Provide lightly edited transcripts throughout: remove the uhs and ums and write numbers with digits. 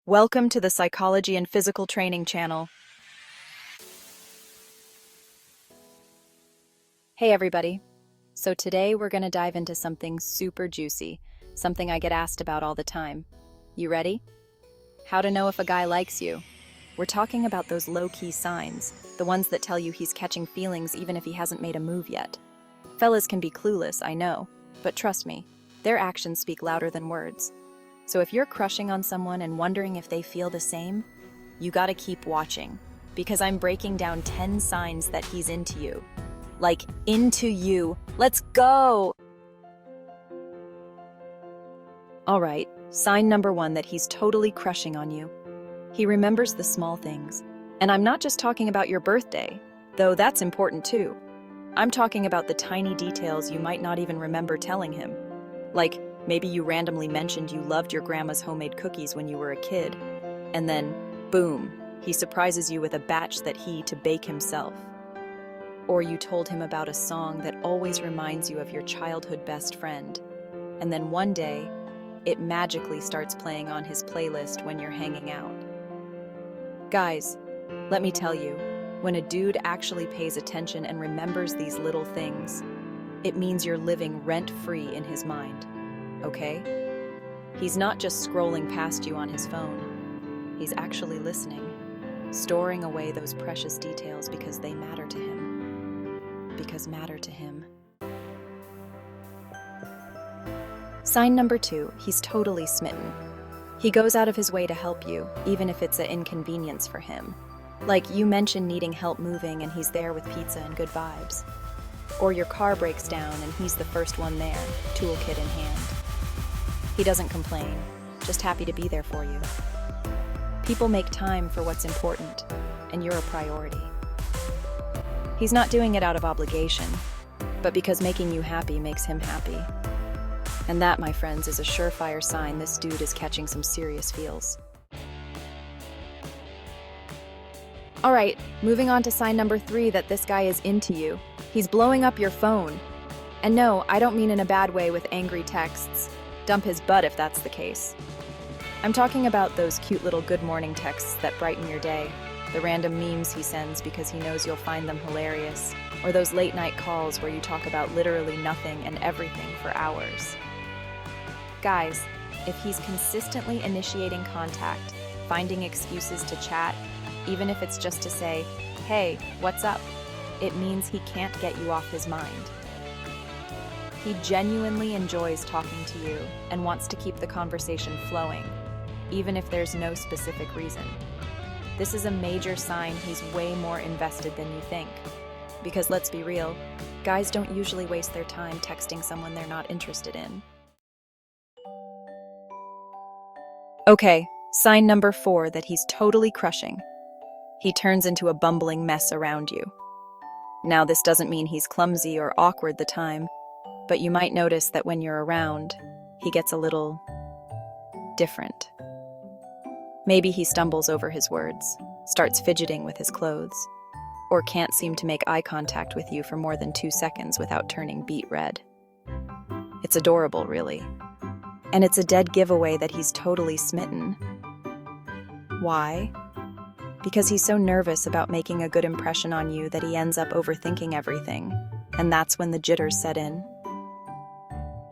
Welcome to the Psychology and Physical Training channel. Hey everybody. So today we're going to dive into something super juicy, something I get asked about all the time. You ready? How to know if a guy likes you. We're talking about those low-key signs, the ones that tell you he's catching feelings even if he hasn't made a move yet. Fellas can be clueless, I know, but trust me, their actions speak louder than words. So if you're crushing on someone and wondering if they feel the same, you gotta keep watching, because I'm breaking down 10 signs that he's into you. Like, into you. Let's go! All right, sign number 1 that he's totally crushing on you. He remembers the small things. And I'm not just talking about your birthday, though that's important too. I'm talking about the tiny details you might not even remember telling him. Like, maybe you randomly mentioned you loved your grandma's homemade cookies when you were a kid, and then, boom, he surprises you with a batch that he to bake himself. Or you told him about a song that always reminds you of your childhood best friend, and then one day, it magically starts playing on his playlist when you're hanging out. Guys, let me tell you, when a dude actually pays attention and remembers these little things, it means you're living rent-free in his mind. Okay? He's not just scrolling past you on his phone. He's actually listening, storing away those precious details because they matter to him. Because matter to him. Sign number 2, he's totally smitten. He goes out of his way to help you, even if it's an inconvenience for him. Like you mentioned needing help moving and he's there with pizza and good vibes. Or your car breaks down and he's the first one there, toolkit in hand. He doesn't complain, just happy to be there for you. People make time for what's important, and you're a priority. He's not doing it out of obligation, but because making you happy makes him happy. And that, my friends, is a surefire sign this dude is catching some serious feels. All right, moving on to sign number 3 that this guy is into you. He's blowing up your phone. And no, I don't mean in a bad way with angry texts. Dump his butt if that's the case. I'm talking about those cute little good morning texts that brighten your day, the random memes he sends because he knows you'll find them hilarious, or those late night calls where you talk about literally nothing and everything for hours. Guys, if he's consistently initiating contact, finding excuses to chat, even if it's just to say, hey, what's up? It means he can't get you off his mind. He genuinely enjoys talking to you and wants to keep the conversation flowing, even if there's no specific reason. This is a major sign he's way more invested than you think. Because let's be real, guys don't usually waste their time texting someone they're not interested in. Okay, sign number 4 that he's totally crushing. He turns into a bumbling mess around you. Now, this doesn't mean he's clumsy or awkward the time, but you might notice that when you're around, he gets a little different. Maybe he stumbles over his words, starts fidgeting with his clothes, or can't seem to make eye contact with you for more than 2 seconds without turning beet red. It's adorable, really. And it's a dead giveaway that he's totally smitten. Why? Because he's so nervous about making a good impression on you that he ends up overthinking everything, and that's when the jitters set in.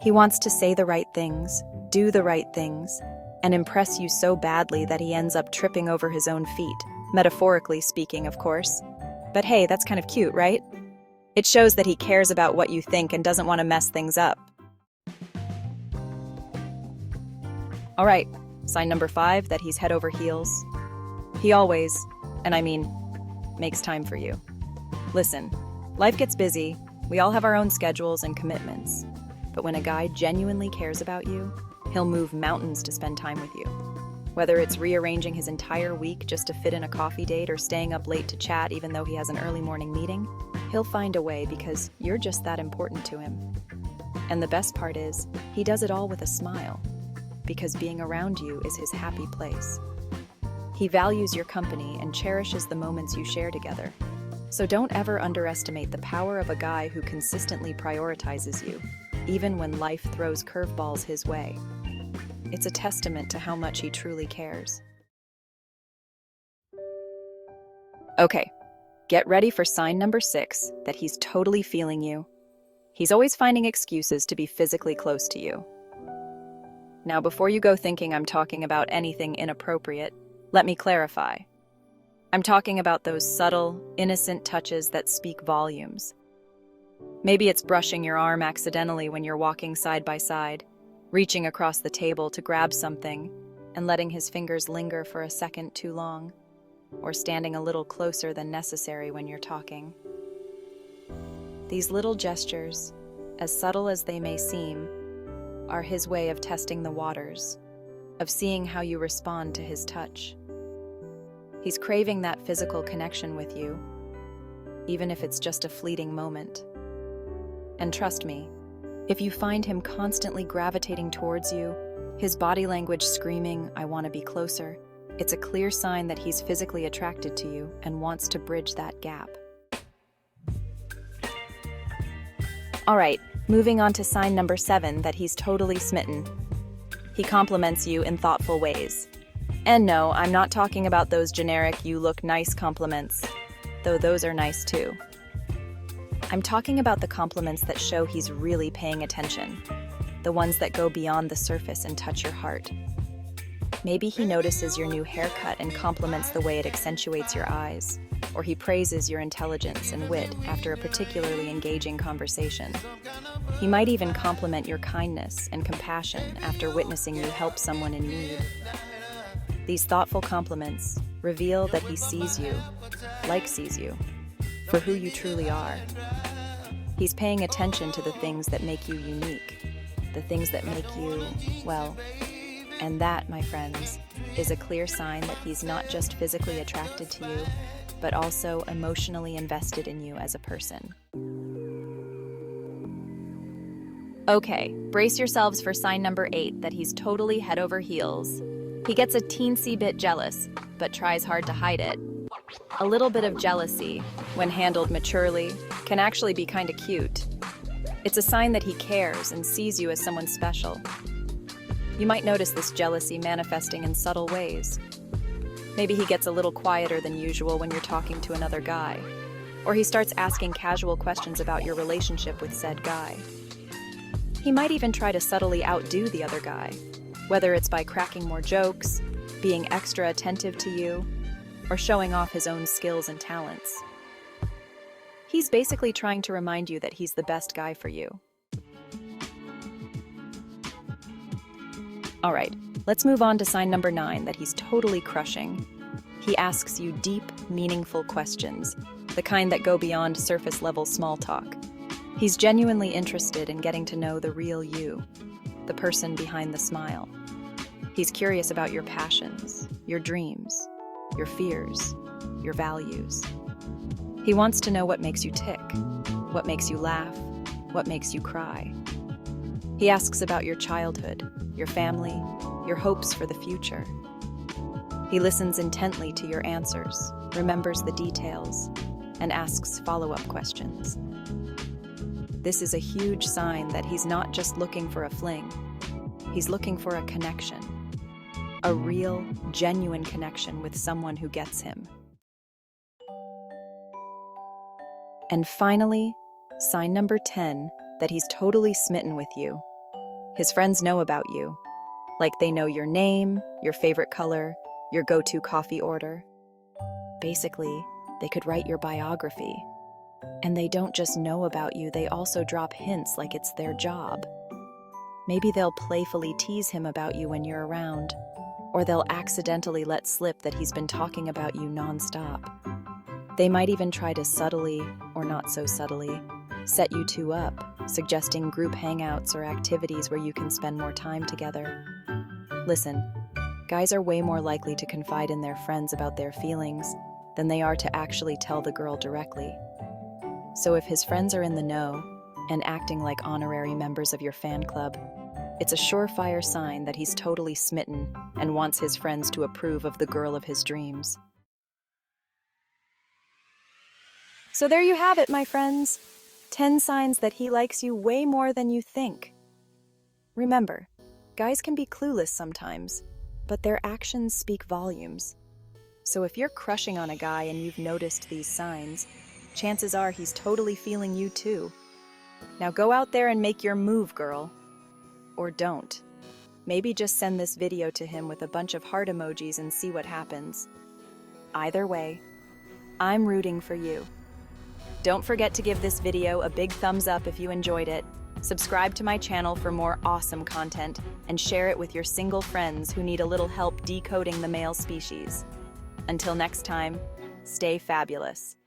He wants to say the right things, do the right things, and impress you so badly that he ends up tripping over his own feet, metaphorically speaking, of course. But hey, that's kind of cute, right? It shows that he cares about what you think and doesn't want to mess things up. All right, sign number 5 that he's head over heels. He always, and I mean, makes time for you. Listen, life gets busy, we all have our own schedules and commitments. But when a guy genuinely cares about you, he'll move mountains to spend time with you. Whether it's rearranging his entire week just to fit in a coffee date or staying up late to chat even though he has an early morning meeting, he'll find a way because you're just that important to him. And the best part is, he does it all with a smile, because being around you is his happy place. He values your company and cherishes the moments you share together. So don't ever underestimate the power of a guy who consistently prioritizes you, even when life throws curveballs his way. It's a testament to how much he truly cares. Okay, get ready for sign number 6, that he's totally feeling you. He's always finding excuses to be physically close to you. Now, before you go thinking I'm talking about anything inappropriate, let me clarify. I'm talking about those subtle, innocent touches that speak volumes. Maybe it's brushing your arm accidentally when you're walking side by side, reaching across the table to grab something, and letting his fingers linger for a second too long, or standing a little closer than necessary when you're talking. These little gestures, as subtle as they may seem, are his way of testing the waters, of seeing how you respond to his touch. He's craving that physical connection with you, even if it's just a fleeting moment. And trust me, if you find him constantly gravitating towards you, his body language screaming, "I want to be closer," it's a clear sign that he's physically attracted to you and wants to bridge that gap. All right, moving on to sign number 7, that he's totally smitten. He compliments you in thoughtful ways. And no, I'm not talking about those generic "you look nice" compliments, though those are nice too. I'm talking about the compliments that show he's really paying attention, the ones that go beyond the surface and touch your heart. Maybe he notices your new haircut and compliments the way it accentuates your eyes, or he praises your intelligence and wit after a particularly engaging conversation. He might even compliment your kindness and compassion after witnessing you help someone in need. These thoughtful compliments reveal that he sees you for who you truly are. He's paying attention to the things that make you unique, the things that make you, well, and that, my friends, is a clear sign that he's not just physically attracted to you, but also emotionally invested in you as a person. Okay, brace yourselves for sign number 8, that he's totally head over heels. He gets a teensy bit jealous, but tries hard to hide it. A little bit of jealousy, when handled maturely, can actually be kind of cute. It's a sign that he cares and sees you as someone special. You might notice this jealousy manifesting in subtle ways. Maybe he gets a little quieter than usual when you're talking to another guy, or he starts asking casual questions about your relationship with said guy. He might even try to subtly outdo the other guy, whether it's by cracking more jokes, being extra attentive to you, or showing off his own skills and talents. He's basically trying to remind you that he's the best guy for you. All right, let's move on to sign number 9, that he's totally crushing. He asks you deep, meaningful questions, the kind that go beyond surface-level small talk. He's genuinely interested in getting to know the real you, the person behind the smile. He's curious about your passions, your dreams, your fears, your values. He wants to know what makes you tick, what makes you laugh, what makes you cry. He asks about your childhood, your family, your hopes for the future. He listens intently to your answers, remembers the details, and asks follow-up questions. This is a huge sign that he's not just looking for a fling. He's looking for a connection. A real, genuine connection with someone who gets him. And finally, sign number 10, that he's totally smitten with you. His friends know about you. Like they know your name, your favorite color, your go-to coffee order. Basically, they could write your biography. And they don't just know about you, they also drop hints like it's their job. Maybe they'll playfully tease him about you when you're around, or they'll accidentally let slip that he's been talking about you nonstop. They might even try to subtly, or not so subtly, set you two up, suggesting group hangouts or activities where you can spend more time together. Listen, guys are way more likely to confide in their friends about their feelings than they are to actually tell the girl directly. So if his friends are in the know and acting like honorary members of your fan club, it's a surefire sign that he's totally smitten and wants his friends to approve of the girl of his dreams. So there you have it, my friends. 10 signs that he likes you way more than you think. Remember, guys can be clueless sometimes, but their actions speak volumes. So if you're crushing on a guy and you've noticed these signs, chances are he's totally feeling you too. Now go out there and make your move, girl. Or don't. Maybe just send this video to him with a bunch of heart emojis and see what happens. Either way, I'm rooting for you. Don't forget to give this video a big thumbs up if you enjoyed it. Subscribe to my channel for more awesome content and share it with your single friends who need a little help decoding the male species. Until next time, stay fabulous.